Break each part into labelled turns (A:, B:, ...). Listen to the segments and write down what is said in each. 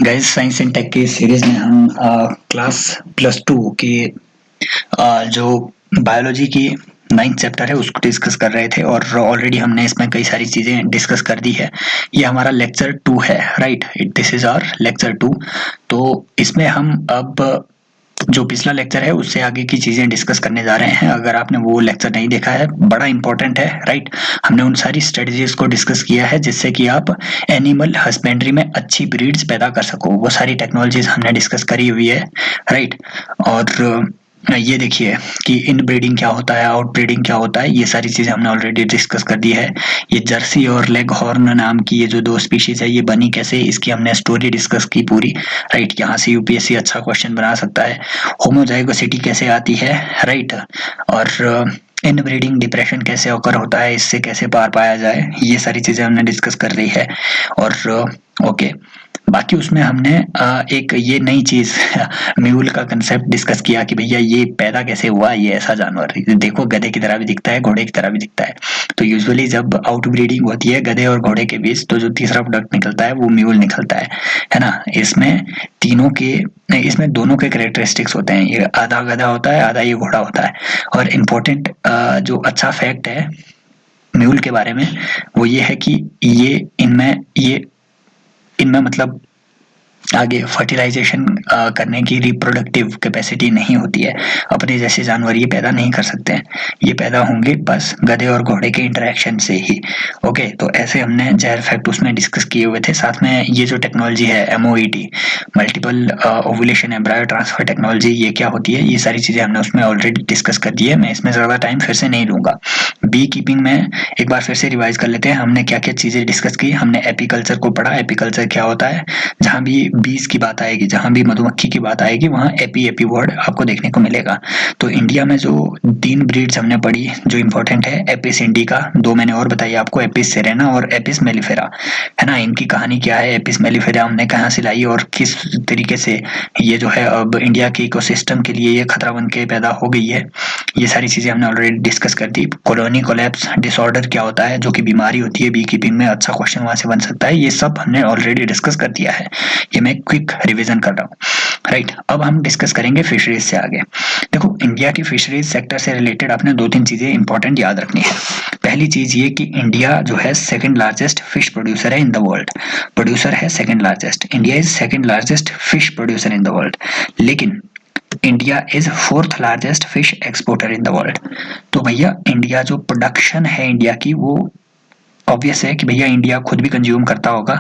A: Guys science and take की series में हम क्लास +2 की जो बायोलॉजी की 9th चैप्टर है उसको डिस्कस कर रहे थे और ऑलरेडी हमने इसमें कई सारी चीजें डिस्कस कर दी है। ये हमारा लेक्चर 2 है, right? This is our lecture 2। तो इसमें हम अब जो पिछला लेक्चर है उससे आगे की चीजें डिस्कस करने जा रहे हैं। अगर आपने वो लेक्चर नहीं देखा है, बड़ा इंपॉर्टेंट है, राइट? हमने उन सारी स्ट्रेटजीज को डिस्कस किया है जिससे कि आप एनिमल हस्बेंड्री में अच्छी ब्रीड्स पैदा कर सको। वो सारी टेक्नोलॉजीज हमने डिस्कस करी हुई है, राइट? और ये देखिए कि इन ब्रीडिंग क्या होता है, आउट ब्रीडिंग क्या होता है, ये सारी चीजें हमने ऑलरेडी डिस्कस कर दी है। ये जर्सी और लेग हॉर्न नाम की ये जो दो स्पीशीज है ये बनी कैसे, इसकी हमने स्टोरी डिस्कस की पूरी, राइट? यहाँ से यूपीएससी अच्छा क्वेश्चन बना सकता है। होमोजाइगोसिटी कैसे आती है, राइट? और इनब्रीडिंग डिप्रेशन कैसे ऑकर होता है, इससे कैसे पार पाया जाए, ये सारी चीजें हमने डिस्कस कर ली है। और ओके, बाकी उसमें हमने एक ये नई चीज म्यूल का कंसेप्ट डिस्कस किया कि भैया ये पैदा कैसे हुआ, ये ऐसा जानवर देखो गधे की तरह भी दिखता है, घोड़े की तरह भी दिखता है। तो यूजुअली जब आउट ब्रीडिंग होती है गधे और घोड़े के बीच, तो जो तीसरा प्रोडक्ट निकलता है वो म्यूल निकलता है ना? इसमें दोनों के कैरेक्टरिस्टिक्स होते हैं, ये आधा गधा होता है, आधा ये घोड़ा होता है। और इम्पोर्टेंट जो अच्छा फैक्ट है म्यूल के बारे में वो ये है कि ये इनमें मतलब आगे फर्टिलाइजेशन करने की रिप्रोडक्टिव कैपेसिटी नहीं होती है। अपने जैसे जानवर ये पैदा नहीं कर सकते हैं, ये पैदा होंगे बस गधे और घोड़े के इंटरेक्शन से ही। ओके, तो ऐसे हमने जहर फैक्ट उसमें डिस्कस किए हुए थे। साथ में ये जो टेक्नोलॉजी है MOET, multiple ovulation embryo transfer technology, ये क्या होती है, ये सारी चीजें हमने उसमें ऑलरेडी डिस्कस कर दी है। मैं इसमें ज्यादा टाइम फिर से नहीं लूंगा। बी कीपिंग में एक बार फिर से रिवाइज कर लेते हैं, हमने क्या क्या चीजें डिस्कस की। हमने एपीकल्चर को पढ़ा। एपीकल्चर क्या होता है? जहां भी बीज की बात आएगी, जहां भी मधुमक्खी की बात आएगी, वहां एपी एपी वर्ड आपको देखने को मिलेगा। तो इंडिया में जो 3 ब्रीड्स हमने पढ़ी जो इंपॉर्टेंट है, एपिस इंडिका, 2 मैंने और बताई आपको, एपिस सेरेना और एपिस मेलिफेरा, है ना? इनकी कहानी क्या है, एपिस मेलिफेरा हमने कहाँ से लाई और किस तरीके से ये जो है अब इंडिया के इकोसिस्टम के लिए ये खतरा बन के पैदा हो गई है, ये सारी चीजें हमने ऑलरेडी डिस्कस कर दी। कॉलोनी कोलैप्स डिसऑर्डर क्या होता है, जो कि बीमारी होती है बी कीपिंग में, अच्छा क्वेश्चन वहां से बन सकता है, ये सब हमने ऑलरेडी डिस्कस कर दिया है। ये मैं क्विक रिवीजन कर रहा हूँ, राइट? अब हम डिस्कस करेंगे फिशरीज से आगे। देखो, इंडिया की फिशरीज सेक्टर से रिलेटेड आपने 2-3 चीजें इंपॉर्टेंट याद रखनी है। पहली चीज ये कि इंडिया जो है सेकंड लार्जेस्ट फिश प्रोड्यूसर है इन द वर्ल्ड। प्रोड्यूसर है second largest, India is second largest fish producer in the world. लेकिन India is 4th largest fish exporter in the world. तो भैया इंडिया जो प्रोडक्शन है India की, वो obvious है कि भैया इंडिया खुद भी कंज्यूम करता होगा,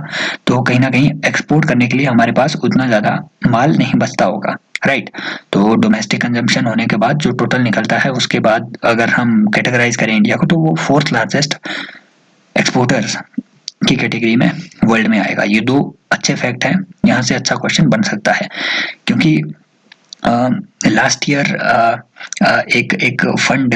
A: तो कहीं ना कहीं एक्सपोर्ट करने के लिए हमारे पास उतना ज्यादा माल नहीं बचता होगा, राइट? तो डोमेस्टिक कंजम्पशन होने के बाद जो टोटल निकलता है, उसके बाद अगर हम कैटेगराइज करें इंडिया को, तो वो 4th लार्जेस्ट एक्सपोर्टर्स की कैटेगरी में वर्ल्ड में आएगा। ये 2 अच्छे फैक्ट हैं, यहाँ से अच्छा क्वेश्चन बन सकता है। क्योंकि लास्ट ईयर एक फंड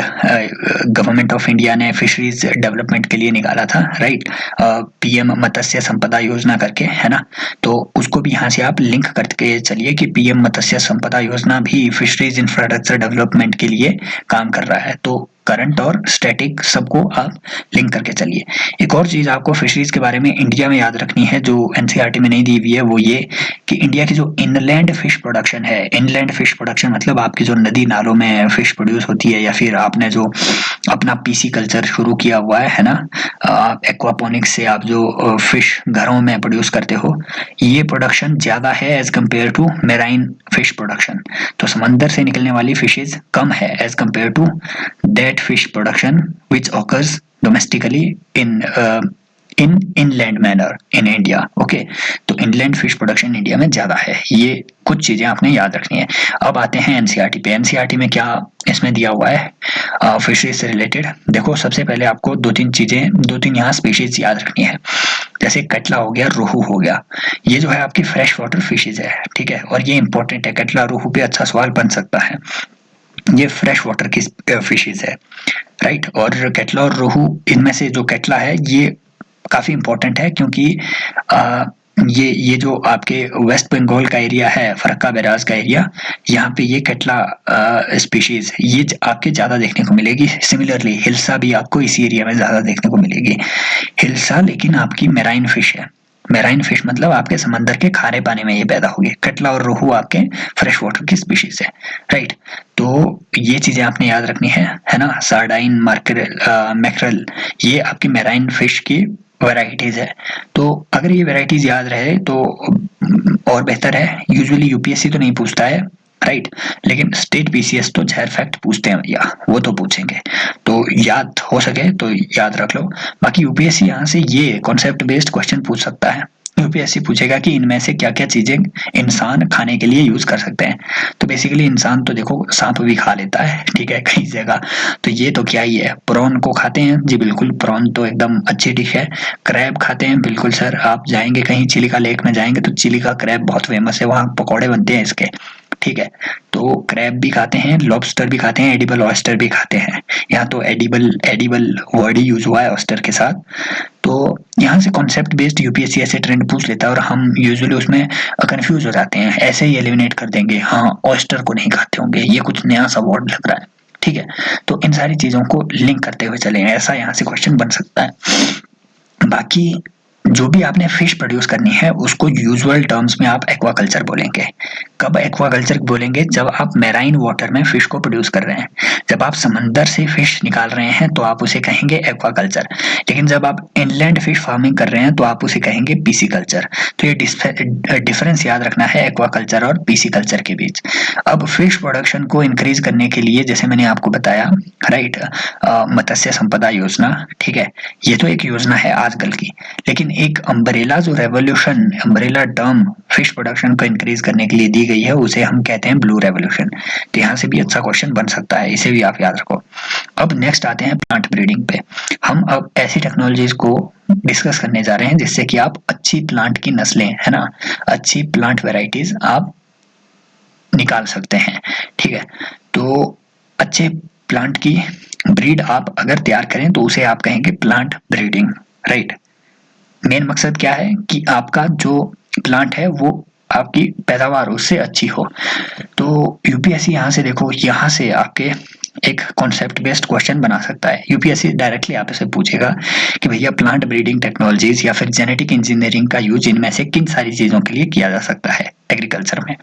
A: गवर्नमेंट ऑफ इंडिया ने फिशरीज डेवलपमेंट के लिए निकाला था, राइट? पीएम मत्स्य संपदा योजना करके, है ना? तो उसको भी यहाँ से आप लिंक करके चलिए कि पीएम मत्स्य संपदा योजना भी फिशरीज इंफ्रास्ट्रक्चर डेवलपमेंट के लिए काम कर रहा है। तो करंट और स्टैटिक सबको आप लिंक करके चलिए। एक और चीज आपको फिशरीज के बारे में इंडिया में याद रखनी है जो एनसीईआरटी में नहीं दी हुई है, वो ये कि इंडिया की जो इनलैंड फिश प्रोडक्शन है, इनलैंड फिश प्रोडक्शन मतलब आपकी जो नदी नालों में फिश प्रोड्यूस होती है, या फिर आपने जो अपना पीसी कल्चर शुरू किया हुआ है ना, एक्वापोनिक्स से आप जो फिश घरों में प्रोड्यूस करते हो, ये प्रोडक्शन ज्यादा है as compare to marine fish production. तो समंदर से निकलने वाली फिशेज कम है as compare to that fish production which occurs domestically in inland manner in India. Okay, तो इनलैंड फिश प्रोडक्शन इंडिया में ज्यादा है। ये कुछ चीजें आपने याद रखनी है। अब आते हैं एनसीईआरटी पे। एनसीईआरटी में क्या इसमें दिया हुआ है फिशरीज से रिलेटेड? देखो, सबसे पहले आपको 2-3 यहाँ स्पीशीज याद रखनी है। जैसे कटला हो गया, रोहू हो गया, ये जो है आपकी फ्रेश वाटर फिशेज है, ठीक है? और ये इंपॉर्टेंट है, कटला रोहू पे अच्छा सवाल बन सकता है। ये फ्रेश वाटर की फिशेज है, राइट? और कटला और रोहू, इनमें से जो कटला है ये काफी इंपॉर्टेंट है, क्योंकि ये जो आपके वेस्ट बंगाल का एरिया है, फरक्का बैराज का एरिया, यहाँ पे ये कटला स्पीशीज ये आपके ज्यादा देखने को मिलेगी। सिमिलरली हिल्सा भी आपको इसी एरिया में ज्यादा देखने को मिलेगी। हिल्सा लेकिन आपकी मेराइन फिश है, मैराइन फिश मतलब आपके समंदर के खारे पानी में ये पैदा होगी। कटला और रोहू आपके फ्रेश वाटर की स्पीशीज है, राइट। तो ये चीजें आपने याद रखनी है ना। सार्डाइन, मार्केल, मैकरल, ये आपकी मैराइन फिश की वैरायटीज है। तो अगर ये वैरायटीज याद रहे तो और बेहतर है। यूजुअली यूपीएससी तो नहीं पूछता है, राइट, लेकिन स्टेट बीसीएस तो जहर फैक्ट पूछते हैं भैया, वो तो पूछेंगे। तो याद हो सके तो याद रख लो। बाकी यूपीएससी यहाँ से ये कॉन्सेप्ट बेस्ड क्वेश्चन पूछ सकता है। यूपीएससी पूछेगा कि इनमें से क्या क्या चीजें इंसान खाने के लिए यूज कर सकते हैं। तो बेसिकली इंसान तो देखो सांप भी खा लेता है, ठीक है, कई जगह। तो ये तो क्या ही है, प्रॉन को खाते हैं जी, बिल्कुल, प्रॉन तो एकदम अच्छी डिश है। क्रैब खाते हैं, बिल्कुल सर, आप जाएंगे कहीं चिलिका लेक में जाएंगे तो चिलिका क्रैब बहुत फेमस है, वहाँ पकौड़े बनते हैं इसके, ठीक है। तो क्रैब भी खाते हैं, लॉबस्टर भी खाते हैं, एडिबल ऑयस्टर भी खाते हैं। यहाँ तो एडिबल एडिबल वर्ड ही यूज हुआ है ऑयस्टर के साथ। तो यहाँ से कॉन्सेप्ट बेस्ड यूपीएससी ऐसे ट्रेंड पूछ लेता है और हम यूजुअली उसमें कंफ्यूज हो जाते हैं, ऐसे ही एलिमिनेट कर देंगे, हाँ ऑयस्टर को नहीं खाते होंगे, ये कुछ नया सा वर्ड लग रहा है, ठीक है। तो इन सारी चीजों को लिंक करते हुए चले, ऐसा यहाँ से क्वेश्चन बन सकता है। बाकी जो भी आपने फिश प्रोड्यूस करनी है उसको यूजुअल टर्म्स में आप एक्वाकल्चर बोलेंगे। कब एक्वाकल्चर बोलेंगे? जब आप मैराइन वाटर में फिश को प्रोड्यूस कर रहे हैं। जब आप समंदर से फिश निकाल रहे हैं तो आप उसे कहेंगे एक्वाकल्चर, लेकिन जब आप इनलैंड फिश फार्मिंग कर रहे हैं तो आप उसे कहेंगे पीसीकल्चर। तो ये डिफरेंस याद रखना है एक्वाकल्चर और पीसीकल्चर के बीच। अब फिश प्रोडक्शन को इंक्रीज करने के लिए, जैसे मैंने आपको बताया, राइट, मत्स्य संपदा योजना, ठीक है, ये तो एक योजना है आजकल की, लेकिन एक अम्ब्रेला जो revolution, umbrella term fish production को इंक्रीज करने के लिए दी गई है, उसे हम कहते हैं ब्लू रेवोल्यूशन। तो यहाँ से भी अच्छा क्वेश्चन बन सकता है, इसे भी आप याद रखो। अब नेक्स्ट आते हैं प्लांट ब्रीडिंग पे। हम अब ऐसी टेक्नोलॉजीज को डिस्कस करने जा रहे हैं जिससे कि आप अच्छी प्लांट की नस्लें, है ना, अच्छी प्लांट वेराइटीज आप निकाल सकते हैं, ठीक है। तो अच्छे प्लांट की ब्रीड आप अगर तैयार करें तो उसे आप कहेंगे प्लांट ब्रीडिंग, राइट। मेन मकसद क्या है कि आपका जो प्लांट है वो आपकी पैदावार उससे अच्छी हो। तो यूपीएससी यहाँ से देखो, यहाँ से आपके एक कॉन्सेप्ट बेस्ड क्वेश्चन बना सकता है। यूपीएससी डायरेक्टली आपसे पूछेगा कि भैया प्लांट ब्रीडिंग टेक्नोलॉजीज या फिर जेनेटिक इंजीनियरिंग का यूज इनमें से किन सारी चीजों के लिए किया जा सकता है एग्रीकल्चर में।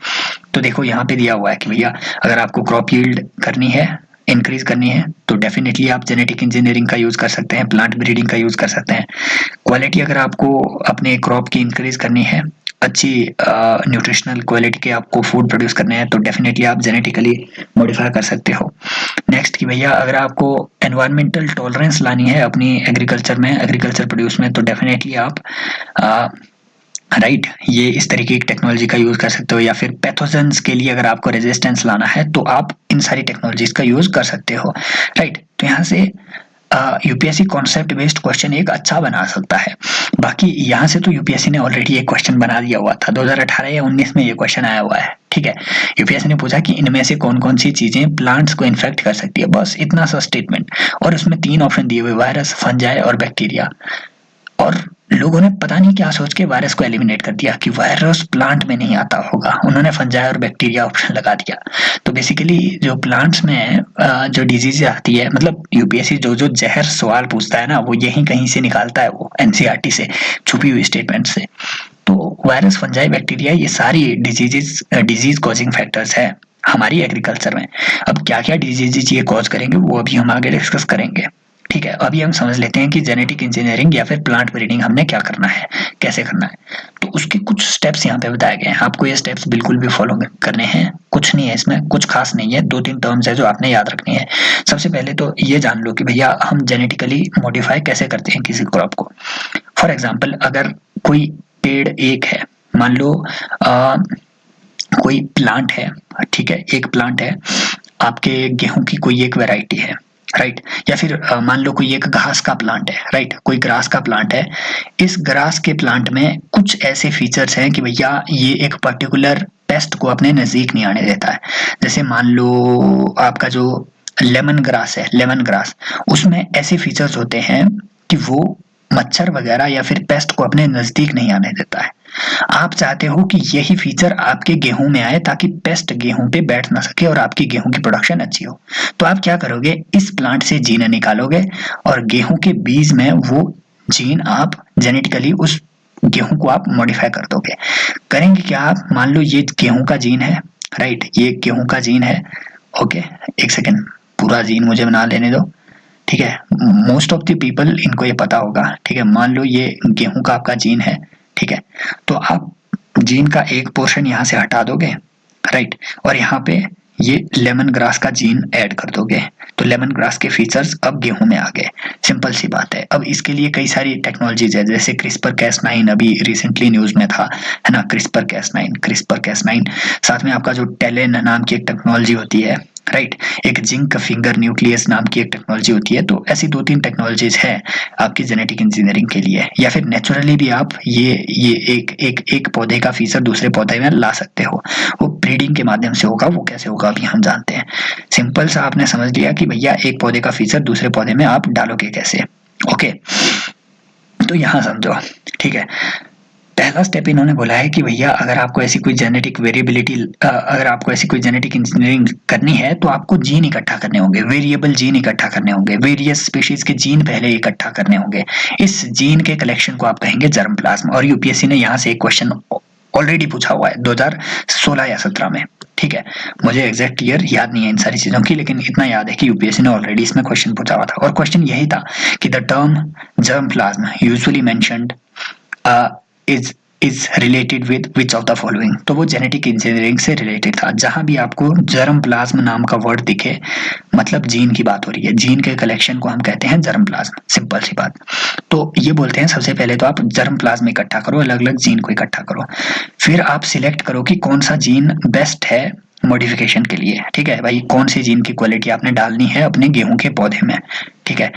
A: तो देखो यहाँ पे दिया हुआ है कि भैया अगर आपको क्रॉप यील्ड करनी है, इंक्रीज करनी है, तो डेफिनेटली आप जेनेटिक इंजीनियरिंग का यूज कर सकते हैं, प्लांट ब्रीडिंग का यूज कर सकते हैं। क्वालिटी अगर आपको अपने क्रॉप की इंक्रीज करनी है, अच्छी न्यूट्रिशनल क्वालिटी के आपको फूड प्रोड्यूस करने हैं, तो डेफिनेटली आप जेनेटिकली मॉडिफाई कर सकते हो। नेक्स्ट कि भैया अगर आपको एनवायरमेंटल टॉलरेंस लानी है अपनी एग्रीकल्चर में, एग्रीकल्चर प्रोड्यूस में, तो डेफिनेटली आप राइट ये इस तरीके की टेक्नोलॉजी का यूज कर सकते हो। या फिर पैथोजेंस के लिए अगर आपको रेजिस्टेंस लाना है तो आप इन सारी टेक्नोलॉजीज का यूज कर सकते हो, राइट। तो यहाँ से यूपीएससी कॉन्सेप्ट बेस्ड क्वेश्चन एक अच्छा बना सकता है। बाकी यहाँ से तो यूपीएससी ने ऑलरेडी एक क्वेश्चन बना दिया हुआ था, 2018 या 19 में ये क्वेश्चन आया हुआ है, ठीक है। यूपीएससी ने पूछा कि इनमें से कौन कौन सी चीजें प्लांट्स को इन्फेक्ट कर सकती है, बस इतना सा स्टेटमेंट, और उसमें 3 ऑप्शन दिए हुए, वायरस, फंजाई और बैक्टीरिया। और लोगों ने पता नहीं क्या सोच के वायरस को एलिमिनेट कर दिया कि वायरस प्लांट में नहीं आता होगा, उन्होंने फंजाई और बैक्टीरिया ऑप्शन लगा दिया। तो बेसिकली जो प्लांट्स में जो डिजीज आती है, मतलब यूपीएससी जो जो जहर सवाल पूछता है ना, वो यही कहीं से निकालता है, वो एनसीईआरटी से छुपी हुई स्टेटमेंट से। तो वायरस, फंजाई, बैक्टीरिया, ये सारी डिजीज कॉजिंग फैक्टर्स है हमारी एग्रीकल्चर में। अब क्या क्या डिजीज ये कॉज करेंगे वो अभी हम आगे डिस्कस करेंगे, ठीक है। अभी हम समझ लेते हैं कि जेनेटिक इंजीनियरिंग या फिर प्लांट ब्रीडिंग हमने क्या करना है, कैसे करना है। तो उसके कुछ स्टेप्स यहाँ पे बताए गए हैं, आपको ये स्टेप्स बिल्कुल भी फॉलो करने हैं, कुछ नहीं है इसमें, कुछ खास नहीं है, 2-3 टर्म्स है जो आपने याद रखनी है। सबसे पहले तो ये जान लो कि भैया हम जेनेटिकली मॉडिफाई कैसे करते हैं किसी क्रॉप को। फॉर एग्जाम्पल अगर कोई पेड़ एक है, मान लो कोई प्लांट है, ठीक है, एक प्लांट है, आपके गेहूं की कोई एक वैरायटी है, राइट, या फिर मान लो कोई एक घास का प्लांट है, राइट, कोई ग्रास का प्लांट है। इस ग्रास के प्लांट में कुछ ऐसे फीचर्स हैं कि भैया ये एक पर्टिकुलर पेस्ट को अपने नजदीक नहीं आने देता है। जैसे मान लो आपका जो लेमन ग्रास है, लेमन ग्रास, उसमें ऐसे फीचर्स होते हैं कि वो मच्छर वगैरह या फिर पेस्ट को अपने नजदीक नहीं आने देता है। आप चाहते हो कि यही फीचर आपके गेहूं में आए ताकि पेस्ट गेहूं पे बैठ ना सके और आपकी गेहूं की प्रोडक्शन अच्छी हो। तो आप क्या करोगे, इस प्लांट से जीन निकालोगे और गेहूं के बीज में वो जीन आप जेनेटिकली गेहूं को आप मॉडिफाई कर दोगे। करेंगे क्या आप, मान लो ये गेहूं का जीन है, राइट, ये गेहूं का जीन है। ओके, एक सेकेंड, पूरा जीन मुझे बना लेने दो, ठीक है। मोस्ट ऑफ द पीपल इनको ये पता होगा, ठीक है। मान लो ये गेहूं का आपका जीन है, ठीक है। तो आप जीन का एक पोर्शन यहाँ से हटा दोगे, राइट, और यहाँ पे ये लेमन ग्रास का जीन ऐड कर दोगे, तो लेमन ग्रास के फीचर्स अब गेहूं में आ गए। सिंपल सी बात है। अब इसके लिए कई सारी टेक्नोलॉजीज है, जैसे CRISPR-Cas9 अभी रिसेंटली न्यूज में था, है ना, CRISPR-Cas9। साथ में आपका जो टेलेन नाम की एक टेक्नोलॉजी होती है, राइट, एक जिंक फिंगर न्यूक्लियस नाम की एक टेक्नोलॉजी होती है। तो ऐसी 2-3 टेक्नोलॉजीज है आपकी जेनेटिक इंजीनियरिंग के लिए, या फिर नेचुरली भी आप ये एक पौधे का फीचर दूसरे पौधे में ला सकते हो। वो ब्रीडिंग के माध्यम से होगा, वो कैसे होगा अभी हम जानते हैं। सिंपल सा आपने समझ लिया कि भैया एक पौधे का फीचर दूसरे पौधे में आप डालोगे कैसे। ओके, तो यहाँ समझो, ठीक है। पहला स्टेप इन्होंने बोला है कि भैया अगर आपको ऐसी कोई जेनेटिक वेरिएबिलिटी, अगर आपको ऐसी कोई जेनेटिक इंजीनियरिंग करनी है तो आपको जीन इकट्ठा करने होंगे, वेरिएबल जीन इकट्ठा करने होंगे, वेरियस स्पीशीज के जीन पहले इकट्ठा करने होंगे। इस जीन के कलेक्शन को आप कहेंगे जर्म प्लाज्म। और यूपीएससी ने यहाँ से एक क्वेश्चन ऑलरेडी पूछा हुआ है 2016 या 17 में, ठीक है। मुझे एग्जैक्ट ईयर याद नहीं है इन सारी चीजों की, लेकिन इतना याद है कि यूपीएससी ने ऑलरेडी इसमें क्वेश्चन पूछा हुआ था। और क्वेश्चन यही था कि the term germ plasm usually mentioned is related with which of the following. तो वो जेनेटिक इंजीनियरिंग से रिलेटेड था। जहां भी आपको जर्म प्लाज्म नाम का वर्ड दिखे, मतलब जीन की बात हो रही है, जीन के कलेक्शन को हम कहते हैं जर्म प्लाज्म। सिंपल सी बात। तो ये बोलते हैं सबसे पहले तो आप जर्म प्लाज्म इकट्ठा करो, अलग अलग जीन को इकट्ठा करो, फिर आप सिलेक्ट करो कि कौन सा जीन बेस्ट है मॉडिफिकेशन के लिए, ठीक है भाई। कौन सी जीन की क्वालिटी आपने डालनी है अपने गेहूं के पौधे में, ठीक है,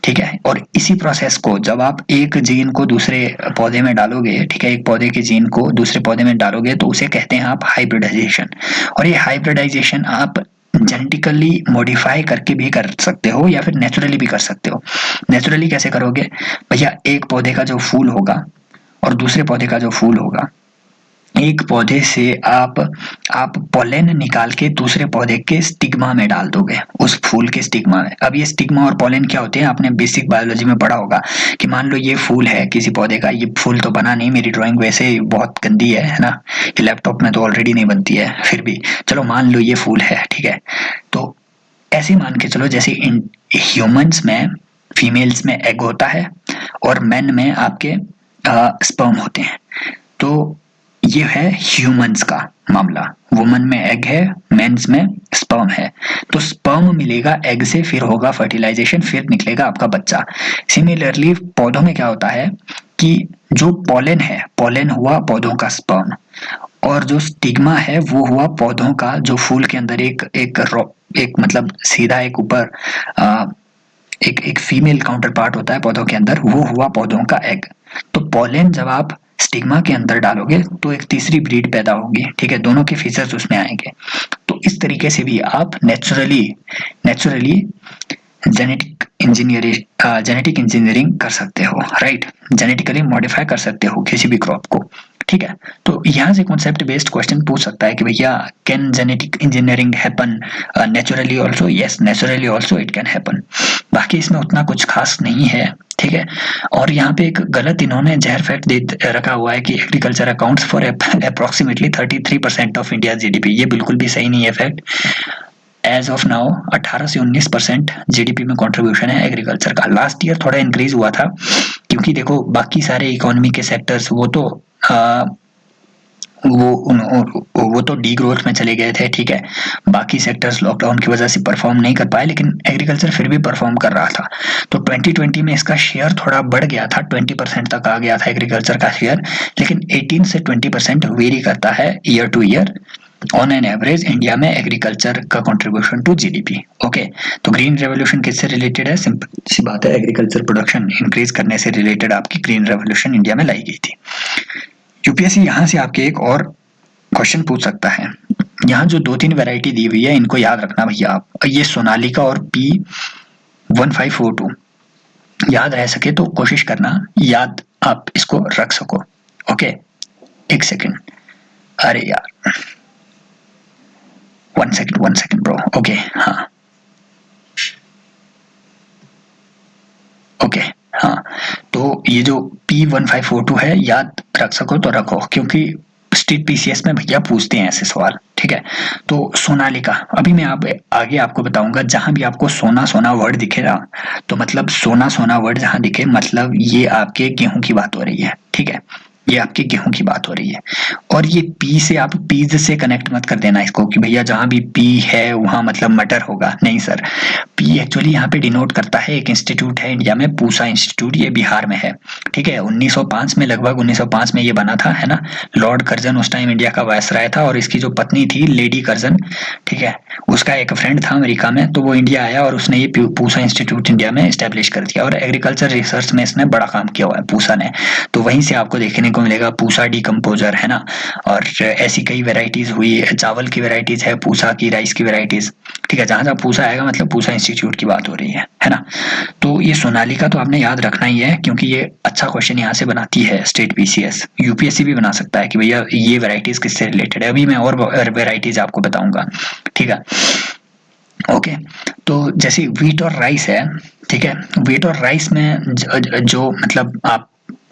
A: ठीक है। और इसी प्रोसेस को जब आप एक जीन को दूसरे पौधे में डालोगे, ठीक है, एक पौधे के जीन को दूसरे पौधे में डालोगे, तो उसे कहते हैं आप हाइब्रिडाइजेशन। और ये हाइब्रिडाइजेशन आप जेनेटिकली मॉडिफाई करके भी कर सकते हो या फिर नेचुरली भी कर सकते हो। नेचुरली कैसे करोगे भैया, एक पौधे का जो फूल होगा और दूसरे पौधे का जो फूल होगा, एक पौधे से आप पोलन निकाल के दूसरे पौधे के स्टिग्मा में डाल दोगे, उस फूल के स्टिग्मा में। अब ये स्टिग्मा और पोलन क्या होते हैं, आपने बेसिक बायोलॉजी में पढ़ा होगा कि मान लो ये फूल है किसी पौधे का, ये फूल तो बना नहीं, मेरी ड्राइंग वैसे ही बहुत गंदी है ना, ये लैपटॉप में तो ऑलरेडी नहीं बनती है, फिर भी चलो मान लो ये फूल है, ठीक है। तो ऐसे मान के चलो जैसे ह्यूमंस में फीमेल्स में एग होता है और मेन में आपके स्पर्म होते हैं। तो ये है ह्यूमंस का मामला, वुमन में एग है, मेंस में स्पर्म है। तो स्पर्म मिलेगा एग से, फिर होगा फर्टिलाइजेशन, फिर निकलेगा आपका बच्चा। सिमिलरली पौधों में क्या होता है कि जो पोलन है, पोलन हुआ पौधों का स्पर्म, और जो स्टिग्मा है वो हुआ पौधों का, जो फूल के अंदर एक मतलब सीधा एक ऊपर एक फीमेल काउंटर पार्ट होता है पौधों के अंदर, वो हुआ पौधों का एग। तो पोलन जब आप स्टिग्मा के अंदर डालोगे तो एक तीसरी ब्रीड पैदा होगी, ठीक है, दोनों के फीचर्स उसमें आएंगे। तो इस तरीके से भी आप नेचुरली जेनेटिक इंजीनियरिंग कर सकते हो, राइट, जेनेटिकली मॉडिफाई कर सकते हो किसी भी क्रॉप को, ठीक है। तो यहाँ से कॉन्सेप्ट बेस्ड क्वेश्चन पूछ सकता है कि भैया can genetic engineering happen naturally also. Yes, naturally also it can happen. बाकी इसमें उतना कुछ खास नहीं है, ठीक है। और यहाँ पे एक गलत इन्होंने जहर फैक्ट दे रखा हुआ है कि agriculture accounts for approximately 33% of India GDP. ये बिल्कुल भी सही नहीं है फैक्ट। एज ऑफ नाउ 18 से 19% जीडीपी में कंट्रीब्यूशन है एग्रीकल्चर का। लास्ट ईयर थोड़ा इंक्रीज हुआ था, क्योंकि देखो बाकी सारे इकोनॉमी के सेक्टर्स वो तो वो तो डी ग्रोथ में चले गए थे, ठीक है। बाकी सेक्टर्स लॉकडाउन की वजह से परफॉर्म नहीं कर पाए, लेकिन एग्रीकल्चर फिर भी परफॉर्म कर रहा था। तो 2020 में इसका शेयर थोड़ा बढ़ गया था, 20% तक आ गया था एग्रीकल्चर का शेयर, लेकिन 18 से 20% वेरी करता है year two year on an average India में एग्रीकल्चर का कंट्रीब्यूशन टू जीडीपी। ओके, तो ग्रीन रेवोल्यूशन किससे रिलेटेड है, सिंपल सी बात है, एग्रीकल्चर प्रोडक्शन इंक्रीज करने से रिलेटेड आपकी ग्रीन रेवोल्यूशन इंडिया में लाई गई थी। यूपीएससी यहाँ से आपके एक और क्वेश्चन पूछ सकता है। यहाँ जो 2-3 वैरायटी दी हुई है इनको याद रखना भैया आप, ये सोनालिका और P1542 याद रह सके तो कोशिश करना याद आप इसको रख सको। ओके, एक सेकंड, अरे यार वन सेकंड ब्रो। ओके, हाँ, ओके, हाँ। तो तो ये जो P1542 है याद रख सको तो रखो, क्योंकि स्टेट पीसीएस में भैया पूछते हैं ऐसे सवाल, ठीक है। तो सोनालिका, अभी मैं आगे आपको बताऊंगा, जहां भी आपको सोना सोना वर्ड दिखे ना, तो मतलब सोना सोना वर्ड जहां दिखे मतलब ये आपके गेहूं की बात हो रही है, ठीक है, ये आपके गेहूं की बात हो रही है। और ये पी से आप पीज से कनेक्ट मत कर देना इसको कि भैया जहां भी पी है वहां मतलब मटर होगा, नहीं सर। पी एक्चुअली यहाँ पे डिनोट करता है एक इंस्टीट्यूट है इंडिया में, पूसा इंस्टीट्यूट, ये बिहार में है, ठीक है। 1905 में, लगभग 1905 में ये बना था, है ना। लॉर्ड कर्जन उस टाइम इंडिया का वायसराय था, और इसकी जो पत्नी थी लेडी कर्जन, ठीक है, उसका एक फ्रेंड था अमेरिका में, तो वो इंडिया आया और उसने ये पूसा इंस्टीट्यूट इंडिया में स्टैब्लिश कर दिया, और एग्रीकल्चर रिसर्च में इसने बड़ा काम किया हुआ है पूसा ने। तो वहीं से आपको देखने को मिलेगा पूसा डिकम्पोजर, है ना। और ऐसी कई वेराइटीज हुई, चावल की वेराइटीज है पूसा की, राइस की वेराइटीज, ठीक है। जहां जहां पूसा आएगा मतलब पूसा इंस्टीट्यूट की बात हो रही है ना। तो ये सोनालिका तो आपने याद रखना ही है, क्योंकि ये अच्छा क्वेश्चन यहाँ से बनाती है स्टेट पीसीएस, यूपीएससी भी बना सकता है कि भैया ये वेराइटीज किससे रिलेटेड है। अभी मैं और वेराइटीज आपको बताऊंगा, ठीक है। ओके, तो जैसे व्हीट और राइस है, ठीक है। व्हीट और राइस में जो मतलब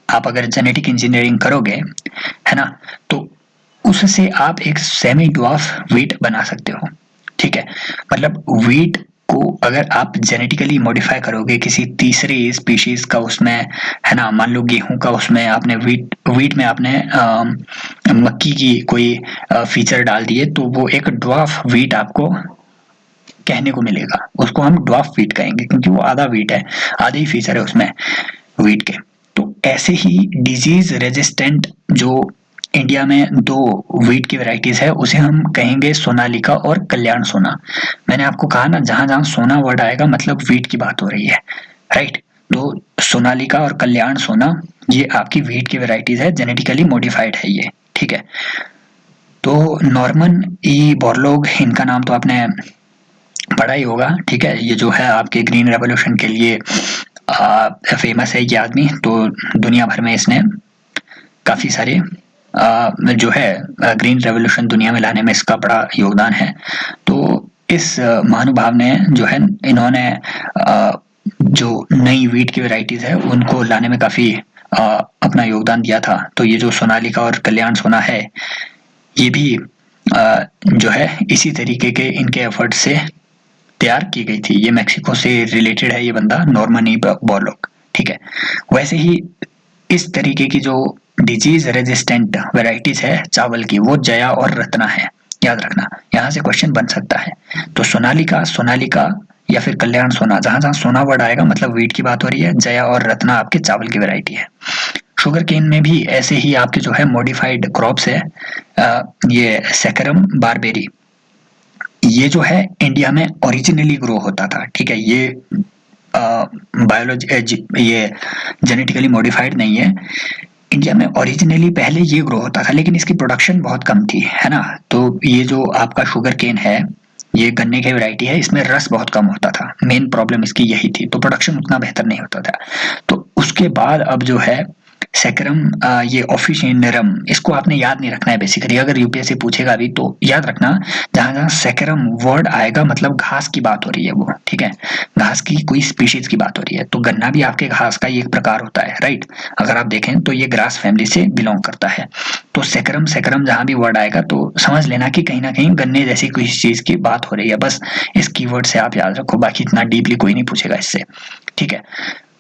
A: आप अगर जेनेटिक इंजीनियरिंग करोगे, है ना, तो उससे आप एक सेमी ड्वार्फ व्हीट बना सकते हो, ठीक है। मतलब व्हीट को अगर आप जेनेटिकली मॉडिफाई करोगे किसी तीसरी स्पीशीज का उसमें, है ना, मान लो गेहूं का उसमें आपने व्हीट में आपने मक्की की कोई फीचर डाल दिए, तो वो एक ड्वार्फ व्हीट आपको कहने को मिलेगा, उसको हम ड्वार्फ व्हीट कहेंगे, क्योंकि वो आधा व्हीट है, आधे ही फीचर है उसमें व्हीट के। तो ऐसे ही डिजीज रेजिस्टेंट जो इंडिया में दो व्हीट की वैरायटीज है, उसे हम कहेंगे सोनालिका और कल्याण सोना। मैंने आपको कहा ना, जहां जहां सोना वर्ड आएगा मतलब व्हीट की बात हो रही है, राइट। तो सोनालिका और कल्याण सोना ये आपकी व्हीट की वैरायटीज है, जेनेटिकली मॉडिफाइड है ये, ठीक है। तो नॉर्मन ई बोरलॉग, इनका नाम तो आपने पढ़ा ही होगा, ठीक है। ये जो है आपके ग्रीन रेवोल्यूशन के लिए फेमस है ये आदमी, तो दुनिया भर में इसने काफी सारे जो है ग्रीन रेवोल्यूशन दुनिया में लाने में इसका बड़ा योगदान है। तो इस महानुभाव ने जो है, इन्होंने जो नई व्हीट की वैरायटीज है उनको लाने में काफी अपना योगदान दिया था। तो ये जो सोनालिका और कल्याण सोना है, ये भी जो है इसी तरीके के इनके एफर्ट से तैयार की गई थी। ये मैक्सिको से रिलेटेड है ये बंदा, नॉर्मन ई बोरलॉग, ठीक है। वैसे ही इस तरीके की जो डिजीज रेजिस्टेंट वेराइटीज है चावल की, वो जया और रत्ना है, याद रखना, यहाँ से क्वेश्चन बन सकता है। तो सोनालिका या फिर कल्याण सोना, जहां जहां सोना वर्ड आएगा मतलब व्हीट की बात हो रही है, जया और रत्ना आपके चावल की वेराइटी है। शुगर केन में भी ऐसे ही आपके जो है मॉडिफाइड क्रॉप्स है, ये सैकरम बारबेरी, ये जो है इंडिया में ओरिजिनली ग्रो होता था, ठीक है। ये बायोलॉजी, ये जेनेटिकली मॉडिफाइड नहीं है, इंडिया में ओरिजिनली पहले ये ग्रो होता था, लेकिन इसकी प्रोडक्शन बहुत कम थी, है ना। तो ये जो आपका शुगर केन है, ये गन्ने की वैरायटी है, इसमें रस बहुत कम होता था, मेन प्रॉब्लम इसकी यही थी, तो प्रोडक्शन उतना बेहतर नहीं होता था। तो उसके बाद अब जो है सैकरम, ये ऑफिशियनरम, इसको आपने याद नहीं रखना है बेसिकली, अगर यूपीएससी पूछेगा भी तो याद रखना, जहां जहां सैकरम वर्ड आएगा मतलब घास की बात हो रही है वो, ठीक है, घास की कोई स्पीशीज की बात हो रही है। तो गन्ना भी आपके घास का ही एक प्रकार होता है, राइट। अगर आप देखें तो ये ग्रास फैमिली से बिलोंग करता है। तो सैकरम जहां भी वर्ड आएगा तो समझ लेना कि कहीं ना कहीं गन्ने जैसी कोई चीज की बात हो रही है, बस इस कीवर्ड से आप याद रखो, बाकी इतना डीपली कोई नहीं पूछेगा इससे, ठीक है।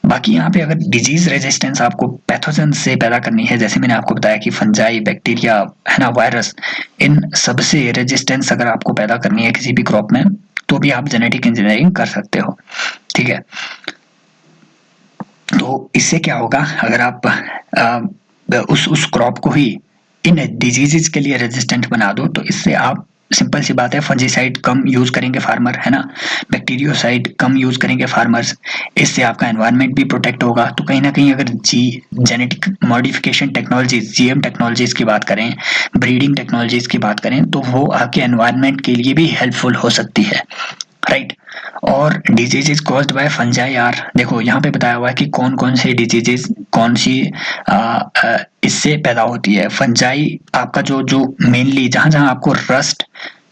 A: बाकी यहाँ पे अगर डिजीज रेजिस्टेंस आपको पैथोजन से पैदा करनी है, जैसे मैंने आपको बताया कि फंजाई, बैक्टीरिया, है ना, वायरस, इन सबसे रेजिस्टेंस अगर आपको पैदा करनी है किसी भी क्रॉप में, तो भी आप जेनेटिक इंजीनियरिंग कर सकते हो, ठीक है। तो इससे क्या होगा, अगर आप उस क्रॉप को ही इन डिजीजेस के लिए रेजिस्टेंट बना दो, तो इससे आप, सिंपल सी बात है, फंजीसाइड कम यूज करेंगे फार्मर, है ना, बैक्टीरियोसाइड कम यूज करेंगे फार्मर्स, इससे आपका एनवायरनमेंट भी प्रोटेक्ट होगा। तो कहीं ना कहीं अगर genetic modification technologies, GM technologies की बात करें, ब्रीडिंग टेक्नोलॉजीज की बात करें, तो वो आपके एनवायरनमेंट के लिए भी हेल्पफुल हो सकती है, राइट। और डिजीजेज कॉज्ड बाय फंजाई यार, देखो यहाँ पे बताया हुआ है कि कौन कौन से डिजीजेज कौन सी इससे पैदा होती है। फंजाई आपका जो मेनली जहां जहां आपको रस्ट,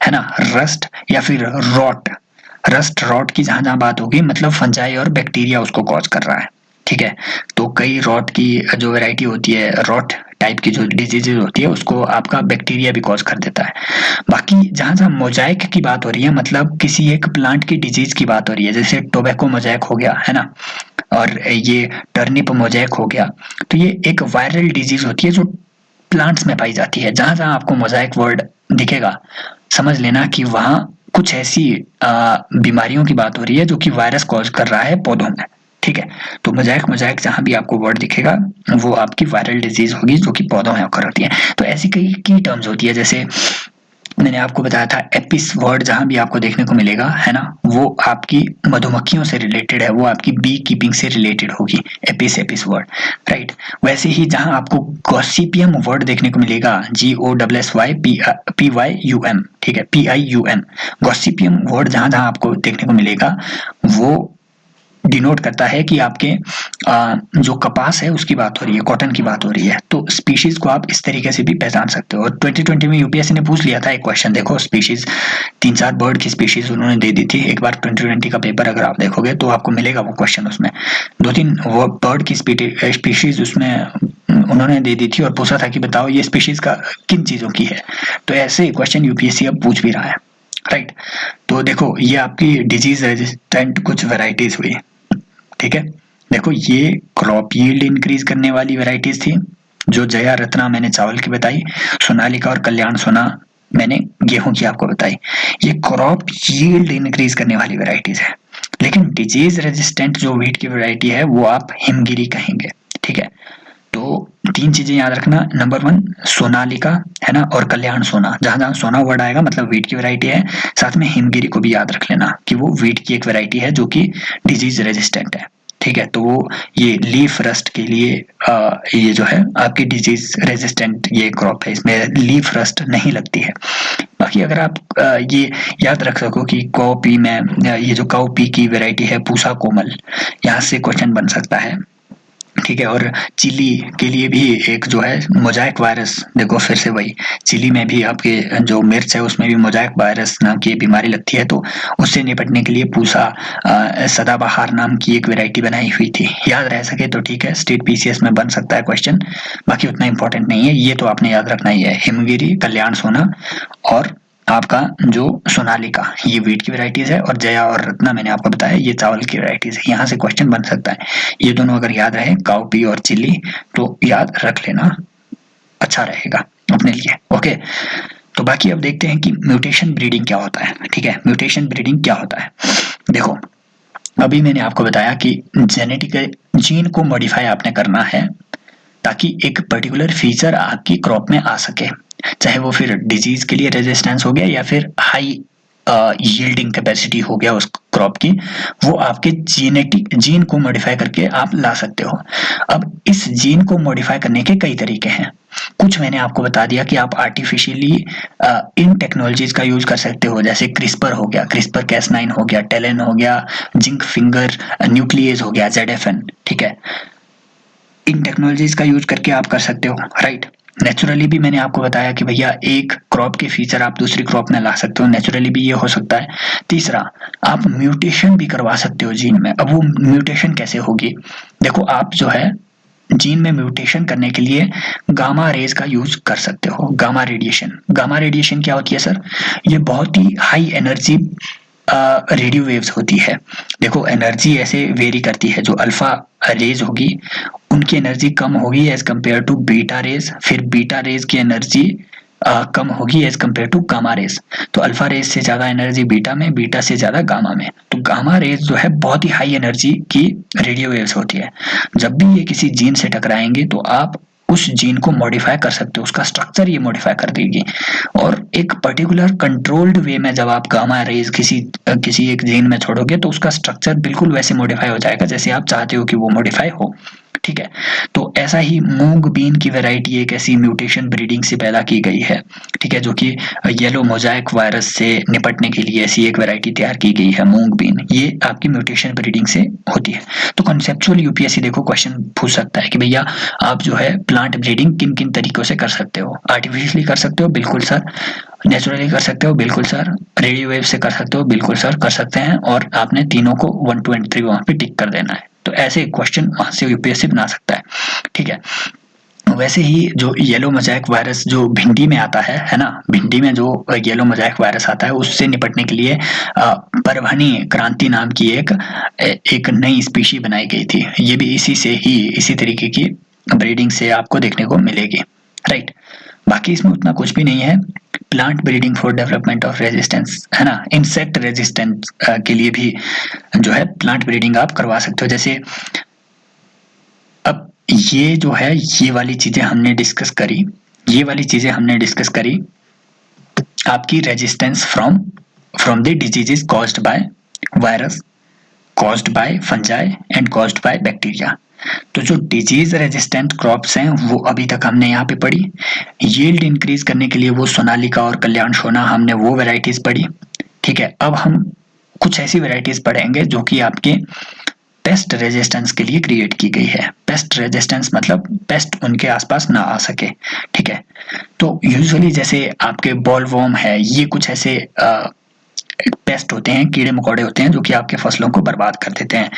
A: है ना, रस्ट या फिर रॉट की जहां जहां बात होगी मतलब फंजाई और बैक्टीरिया उसको कॉज कर रहा है, ठीक है। तो कई रॉट की जो वैरायटी होती है, रॉट टाइप की जो डिजीजेज होती है उसको आपका बैक्टीरिया भी कॉज कर देता है। बाकी जहां जहां मोजाइक की बात हो रही है, मतलब किसी एक प्लांट की डिजीज की बात हो रही है, जैसे टोबैको मोजाइक हो गया है ना, और ये टर्निप मोजाइक हो गया, तो ये एक वायरल डिजीज होती है जो प्लांट्स में पाई जाती है। जहां जहां आपको मोजाइक वर्ड दिखेगा समझ लेना कि वहां कुछ ऐसी बीमारियों की बात हो रही है जो कि वायरस कॉज कर रहा है पौधों में। ठीक है। तो मोजाइक मोजाइक जहां भी आपको वर्ड दिखेगा वो आपकी वायरल डिजीज होगी जो कि पौधों में occur होती है। तो ऐसी कई की टर्म्स होती है, जैसे मैंने आपको बताया था एपिस वर्ड जहां भी आपको देखने को मिलेगा है ना, वो आपकी मधुमक्खियों से रिलेटेड है, वो आपकी बी कीपिंग से रिलेटेड होगी, एपिस एपिस वर्ड, राइट। वैसे ही जहां आपको गॉसिपियम वर्ड देखने को मिलेगा, GOSSYPYUM, ठीक है, PIUM, गॉसिपियम वर्ड जहां जहां आपको देखने को मिलेगा वो डिनोट करता है कि आपके जो कपास है उसकी बात हो रही है, कॉटन की बात हो रही है। तो स्पीशीज को आप इस तरीके से भी पहचान सकते हो। और 2020 में यूपीएससी ने पूछ लिया था एक क्वेश्चन, देखो स्पीशीज 3-4 बर्ड की स्पीशीज उन्होंने दे दी थी। एक बार 2020 का पेपर अगर आप देखोगे तो आपको मिलेगा वो क्वेश्चन, उसमें 2-3 वो बर्ड की स्पीशीज उसमें उन्होंने दे दी थी और पूछा था कि बताओ ये स्पीशीज का किन चीजों की है। तो ऐसे क्वेश्चन यूपीएससी अब पूछ भी रहा है, राइट। तो देखो ये आपकी डिजीज रेजिस्टेंट कुछ वेराइटीज हुई, ठीक है। देखो ये क्रॉप यील्ड इंक्रीज करने वाली वेराइटीज थी, जो जया रत्ना मैंने चावल की बताई, सोनालिका और कल्याण सोना मैंने गेहूं की आपको बताई। ये क्रॉप यील्ड इंक्रीज करने वाली वेराइटीज है। लेकिन डिजीज रेजिस्टेंट जो वीट की वेराइटी है वो आप हिमगिरी कहेंगे, ठीक है। तो 3 चीजें याद रखना, नंबर 1 सोनालिका है ना, और कल्याण सोना, जहां जहां सोना वर्ड आएगा मतलब वीट की वैरायटी है। साथ में हिमगिरी को भी याद रख लेना कि वो वीट की एक वैरायटी है जो कि डिजीज रेजिस्टेंट है, ठीक है। तो वो ये लीफ रस्ट के लिए ये जो है आपकी डिजीज रेजिस्टेंट ये क्रॉप है, इसमें लीफ रस्ट नहीं लगती है। बाकी अगर आप ये याद रख सको कि काउपी में ये जो काउपी की वैरायटी है पूसा कोमल, यहाँ से क्वेश्चन बन सकता है, ठीक है। और चिली के लिए भी एक जो है मोजाइक वायरस, देखो फिर से वही, चिली में भी आपके जो मिर्च है उसमें भी मोजाइक वायरस नाम की बीमारी लगती है। तो उससे निपटने के लिए पूसा सदाबहार नाम की एक वैरायटी बनाई हुई थी। याद रह सके तो ठीक है, स्टेट पीसीएस में बन सकता है क्वेश्चन, बाकी उतना इंपॉर्टेंट नहीं है। ये तो आपने याद रखना ही है, हिमगिरी, कल्याण सोना और आपका जो सोनालिका, ये वीट की वैरायटीज है, और जया और रत्ना मैंने आपको बताया ये चावल की वैरायटीज है। यहाँ से क्वेश्चन बन सकता है, ये दोनों अगर याद रहे काउपी और चिली तो याद रख लेना, अच्छा रहेगा अपने लिए। ओके, तो बाकी अब देखते हैं कि म्यूटेशन ब्रीडिंग क्या होता है। ठीक है, म्यूटेशन ब्रीडिंग क्या होता है। देखो अभी मैंने आपको बताया कि जेनेटिक जीन को मॉडिफाई आपने करना है ताकि एक पर्टिकुलर फीचर आपकी क्रॉप में आ सके, चाहे वो फिर डिजीज के लिए रेजिस्टेंस हो गया या फिर हाई यील्डिंग कैपेसिटी हो गया उस क्रॉप की, वो आपके जेनेटिक जीन को मॉडिफाई करके आप ला सकते हो। अब इस जीन को मॉडिफाई करने के कई तरीके हैं। कुछ मैंने आपको बता दिया कि आप आर्टिफिशियली इन टेक्नोलॉजीज का यूज कर सकते हो, जैसे क्रिस्पर हो गया, क्रिस्पर Cas9 हो गया, टेलन हो गया, जिंक फिंगर न्यूक्लियस हो गया, ZFN, ठीक है। इन टेक्नोलॉजीज का यूज करके आप कर सकते हो, राइट। नेचुरली भी मैंने आपको बताया कि भैया एक क्रॉप के फीचर आप दूसरी क्रॉप में ला सकते हो, नेचुरली भी ये हो सकता है। तीसरा, आप म्यूटेशन भी करवा सकते हो जीन में। अब वो म्यूटेशन कैसे होगी, देखो आप जो है जीन में म्यूटेशन करने के लिए गामा रेज का यूज कर सकते हो। गामा रेडिएशन, गामा रेडिएशन क्या होती है सर, ये बहुत ही हाई एनर्जी रेडियो वेव्स होती है। देखो एनर्जी ऐसे वेरी करती है, जो अल्फा रेज होगी उनकी एनर्जी कम होगी as compare to beta rays, फिर बीटा रेज की एनर्जी कम होगी as compare to gamma rays. तो अल्फा रेज से ज्यादा एनर्जी बीटा में, बीटा से ज्यादा गामा में। तो गामा रेज जो है बहुत ही हाई एनर्जी की रेडियो वेव्स होती है। जब भी ये किसी जीन से टकराएंगे तो आप उस जीन को मॉडिफाई कर सकते हो, उसका स्ट्रक्चर ये मॉडिफाई कर देगी। और एक पर्टिकुलर कंट्रोल्ड वे में जब आप गामा रेज किसी एक जीन में छोड़ोगे तो उसका स्ट्रक्चर बिल्कुल वैसे मॉडिफाई हो जाएगा जैसे आप चाहते हो कि वो मॉडिफाई हो, ठीक है। तो ऐसा ही मूंग बीन की वैरायटी एक ऐसी म्यूटेशन ब्रीडिंग से पैदा की गई है, ठीक है, जो कि येलो मोजाइक वायरस से निपटने के लिए ऐसी एक वैरायटी तैयार की गई है मूंग बीन, ये आपकी म्यूटेशन ब्रीडिंग से होती है। तो कॉन्सेप्चुअल यूपीएससी देखो क्वेश्चन पूछ सकता है कि भैया आप जो है प्लांट ब्रीडिंग किन किन तरीकों से कर सकते हो। आर्टिफिशियली कर सकते हो, बिल्कुल सर। नेचुरली कर सकते हो, बिल्कुल सर। रेडियो वेव से कर सकते हो, बिल्कुल सर कर सकते हैं। और आपने तीनों को 1 2 3 वहां पे टिक कर देना है, तो ऐसे क्वेश्चन वहां से यूपीएससी बना सकता है, ठीक है। वैसे ही जो येलो मोज़ेक वायरस जो भिंडी में आता है ना, भिंडी में जो येलो मोज़ेक वायरस आता है उससे निपटने के लिए परभनी क्रांति नाम की एक नई स्पीशी बनाई गई थी। ये भी इसी तरीके की ब्रीडिंग से आपको देखने को मिलेगी, राइट। बाकी इसमें उतना कुछ भी नहीं है। Plant breeding for development of resistance, है ना, इंसेक्ट रेजिस्टेंस के लिए भी जो है प्लांट ब्रीडिंग आप करवा सकते हो। जैसे अब ये जो है ये वाली चीजें हमने डिस्कस करी, आपकी resistance from the diseases caused by virus, caused by fungi and caused by bacteria. तो जो डिजीज रेजिस्टेंट क्रॉप्स हैं वो अभी तक हमने यहाँ पे पढ़ी। यील्ड इंक्रीज करने के लिए वो सोनालिका और कल्याण सोना हमने वो वेराइटीज पढ़ी, ठीक है। अब हम कुछ ऐसी वेराइटीज पढ़ेंगे जो कि आपके पेस्ट रेजिस्टेंस के लिए क्रिएट की गई है। पेस्ट रेजिस्टेंस मतलब पेस्ट उनके आसपास ना आ सके, ठीक है। तो यूजुअली जैसे आपके बॉलवॉर्म है, ये कुछ ऐसे पेस्ट होते हैं, कीड़े मकोड़े होते हैं जो कि आपके फसलों को बर्बाद कर देते हैं।